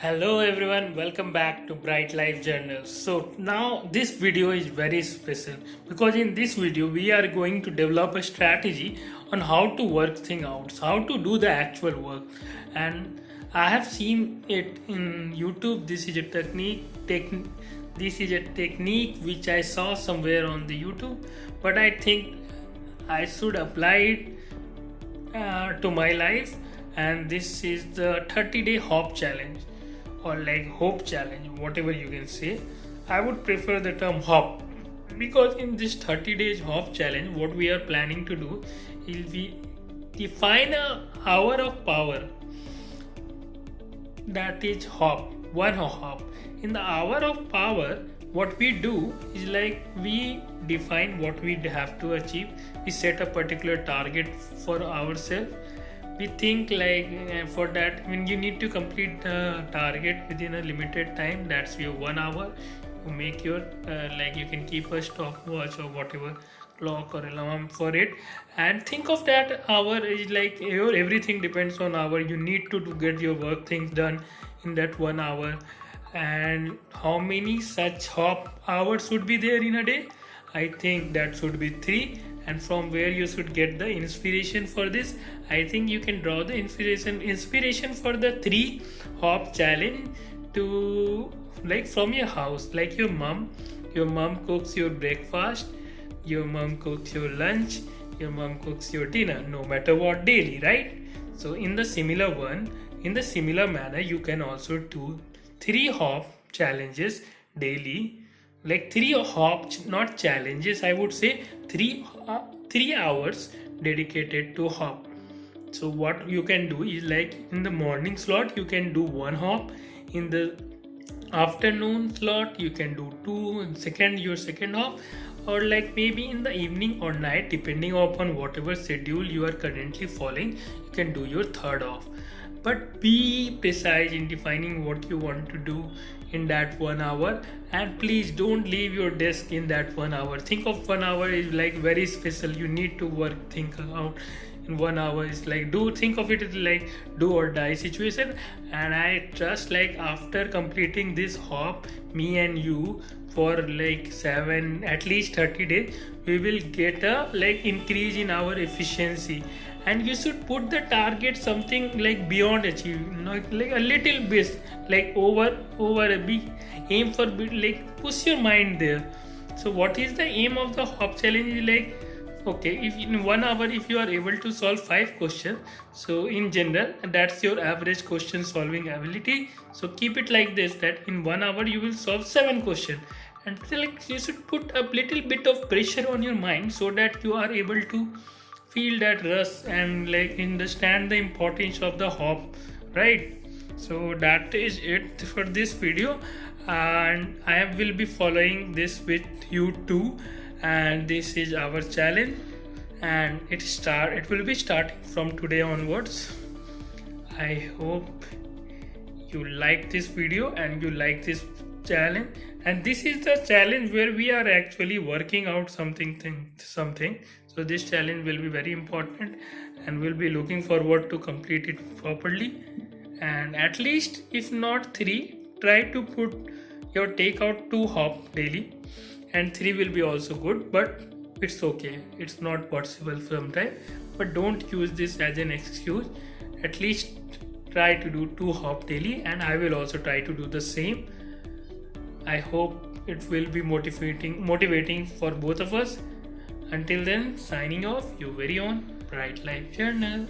Hello everyone, welcome back to Bright Life Journal. So now this video is very special because in this video we are going to develop a strategy on how to work things out, how to do the actual work. And I have seen it in YouTube. This is a technique which I saw somewhere on the YouTube, but I think I should apply it to my life. And this is the 30-day hop challenge, or like hope challenge, whatever you can say. I would prefer the term hop because in this 30 days hop challenge, what we are planning to do is we define a hour of power, that is hop, one hop. In the hour of power, what we do is like we define what we have to achieve. We set a particular target for ourselves. We think like for that, when you need to complete the target within a limited time, that's your 1 hour. You make your like you can keep a stopwatch or whatever clock or alarm for it, and think of that hour is like your everything depends on hour. You need to get your work things done in that 1 hour. And how many such hop hours should be there in a day? I think that should be 3. And from where you should get the inspiration for this? I think you can draw the inspiration for the 3 hop challenge to like from your house, like your mom. Your mom cooks your breakfast, your mom cooks your lunch, your mom cooks your dinner, no matter what, daily, right? So in the similar manner, you can also do 3 hop challenges daily, like 3 hop, not challenges, I would say 3 hours dedicated to hop. So what you can do is like in the morning slot you can do 1 hop, in the afternoon slot you can do 2, your second hop, or like maybe in the evening or night, depending upon whatever schedule you are currently following, you can do your third hop. But be precise in defining what you want to do in that 1 hour, and please don't leave your desk in that 1 hour. Think of 1 hour is like very special. You need to think out in 1 hour. Is like think of it as like do or die situation. And I trust like after completing this hop, me and you, for like 7 at least 30 days, we will get a like increase in our efficiency. And you should put the target something like beyond achieving, like a little bit, like over a big aim for like push your mind there. So what is the aim of the hop challenge? Like, okay, if in 1 hour if you are able to solve 5 questions, so in general that's your average question solving ability. So keep it like this, that in 1 hour you will solve 7 questions. And like you should put a little bit of pressure on your mind so that you are able to feel that rush and like understand the importance of the hop, right? So that is it for this video, and I will be following this with you too. And this is our challenge, and it will be starting from today onwards. I hope you like this video and you like this challenge. And this is the challenge where we are actually working out something. So this challenge will be very important, and we'll be looking forward to complete it properly. And at least if not 3, try to take out 2 hop daily, and 3 will be also good, but it's okay, it's not possible sometimes. But don't use this as an excuse. At least try to do 2 hop daily, and I will also try to do the same. I hope it will be motivating for both of us. Until then, signing off, your very own Bright Life Journal.